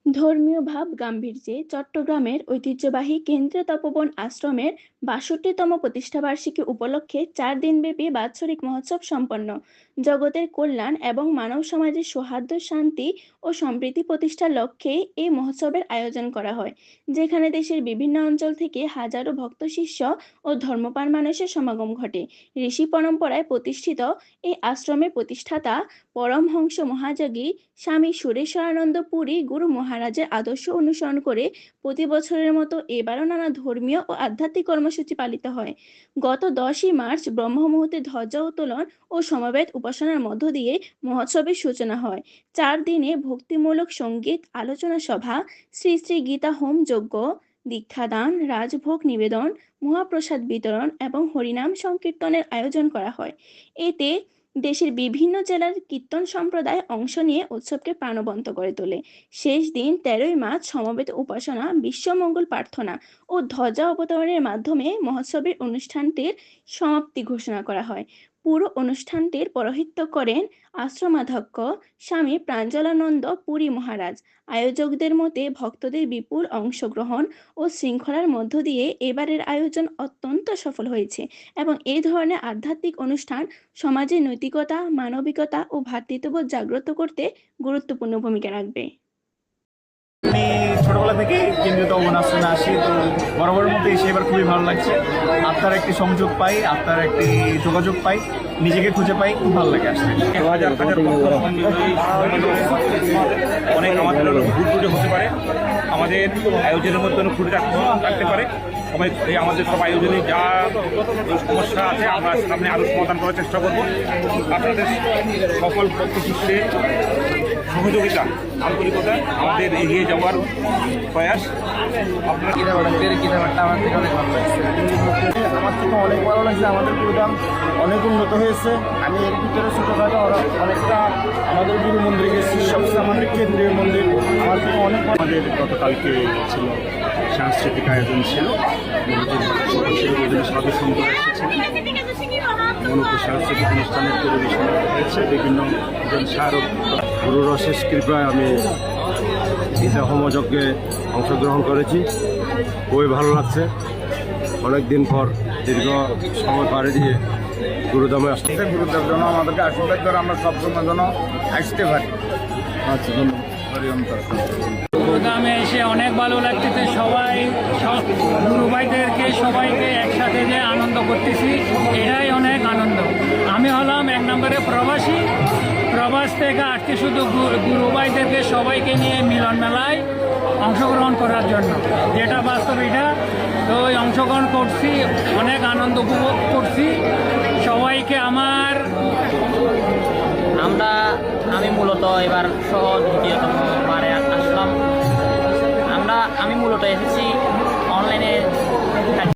ধর্মীয় ভাব গাম্ভীর্যে চট্টগ্রামের ঐতিহ্যবাহী কেন্দ্রীয় তপোবন আশ্রমের ৬২তম প্রতিষ্ঠাবার্ষিকী উপলক্ষে ৪ দিনব্যাপী বাৎসরিক মহোৎসব সম্পন্ন। জগতের কল্যাণ এবং মানব সমাজের সৌহার্দ্য, শান্তি ও সম্প্রীতি প্রতিষ্ঠার লক্ষ্যে এই মহোৎসবের আয়োজন করা হয়, যেখানে দেশের বিভিন্ন অঞ্চল থেকে হাজারো ভক্ত, শিষ্য ও ধর্মপ্রাণ মানুষের সমাগম ঘটে। ঋষি পরম্পরায় প্রতিষ্ঠিত এই আশ্রমের প্রতিষ্ঠাতা পরমহংস মহাযোগী স্বামী সুরেশ্বরানন্দ পুরী গুরু মহারাজের আদর্শ অনুসরণ করে প্রতি বছরের মতো এবারও নানা ধর্মীয় ও আধ্যাত্মিক কর্মসূচি পালিত হয়। গত 10ই মার্চ ব্রহ্ম মুহূর্তে ধ্বজা উত্তোলন ও সমবেত উপাসনার মধ্য দিয়ে মহোৎসবের সূচনা হয়। 4 দিনে ভক্তিমূলক সঙ্গীত, আলোচনা সভা, শ্রী শ্রী গীতা হোম যজ্ঞ, দীক্ষাদান, রাজভোগ নিবেদন, মহাপ্রসাদ বিতরণ এবং হরিনাম সংকীর্তনের আয়োজন করা হয়। এতে দেশের বিভিন্ন জেলার কীর্তন সম্প্রদায় অংশ নিয়ে উৎসবকে প্রাণবন্ত করে তোলে। শেষ দিন 13ই মার্চ সমবেত উপাসনা, বিশ্বমঙ্গল প্রার্থনা ও ধ্বজা অবতরণের মাধ্যমে মহোৎসবের অনুষ্ঠানটির সমাপ্তি ঘোষণা করা হয়। পুরো অনুষ্ঠানটির পৌরোহিত্য করেন আশ্রমাধ্যক্ষ স্বামী প্রাঞ্জলানন্দ পুরী মহারাজ। আয়োজকদের মতে ভক্তদের বিপুল অংশগ্রহণ ও শৃঙ্খলার মধ্য দিয়ে এবারের আয়োজন অত্যন্ত সফল হয়েছে এবং এই ধরনের আধ্যাত্মিক অনুষ্ঠান সমাজে নৈতিকতা, মানবিকতা ও ভ্রাতৃত্ববোধ জাগ্রত করতে গুরুত্বপূর্ণ ভূমিকা রাখবে। আমি ছোটবেলা থেকে কেন্দ্রীয় তপোবন আশ্রমে আসি, তো বরাবরের মধ্যে এসে এবার খুবই ভালো লাগছে। আত্মার একটি সংযোগ পাই, আত্মার একটি যোগাযোগ পাই, নিজেকে খুঁজে পাই, খুব ভালো লাগে আসলে। অনেক আমাদের ভুল ত্রুটি হতে পারে, আমাদের আয়োজনের মধ্যে খুঁটি রাখতে পারে। সবাই আমাদের সব আয়োজনে যা সমস্যা আছে আমরা সামনে আরও সমাধান করার চেষ্টা করব। আপনাদের সকল ভক্ত শিষ্যের সহযোগিতা, আন্তরিকতা আমাদের এগিয়ে যাওয়ার প্রয়াস। আপনার আমার থেকে অনেক ভালো লাগছে। আমার থেকে অনেক ভালো লাগছে। আমাদের প্রোগ্রাম অনেক উন্নত হয়েছে। আমি এর ভিতরে ছোটোখাটো অনেকটা আমাদের গুরু মন্দিরে গেছি, সবচেয়ে আমাদের কেন্দ্রীয় মন্দির আমার থেকে অনেক। আমাদের গতকালকে ছিল সাংস্কৃতিক আয়োজন, ছিল সাধু সন্ত এসেছিলেন। মনোপুর সাংস্কৃতিক অনুষ্ঠানের পরিবেশন হয়েছে। বিভিন্ন স্মারক গুরুর অশেষ কৃপায় আমি গীতা হোমযজ্ঞে অংশগ্রহণ করেছি। খুবই ভালো লাগছে। অনেক দিন পর দীর্ঘ সময় পাড়ি দিয়ে গুরুধামে আসছে। গুরুদেব যেন আমাদেরকে আশীর্বাদ করে আমরা সবসময় যেন আসতে পারি। আচ্ছা, ধন্যবাদ। গুরুধামে এসে অনেক ভালো লাগতেছে। সবাই গুরু ভাইদেরকে সবাইকে একসাথে যে আনন্দ করতেছি, এটাই অনেক আনন্দ। আমি হলাম 1 নম্বরে প্রবাসী। প্রবাস থেকে আসছি শুধু গুরু ভাইদেরকে সবাইকে নিয়ে মিলন মেলায় অংশগ্রহণ করার জন্য, যেটা বাস্তব এটা। তো অংশগ্রহণ করছি, অনেক আনন্দ উপভোগ করছি। সবাইকে আমি মূলত এবার সহ দ্বিতীয়তম বারে আসলাম। আমি মূলত এসেছি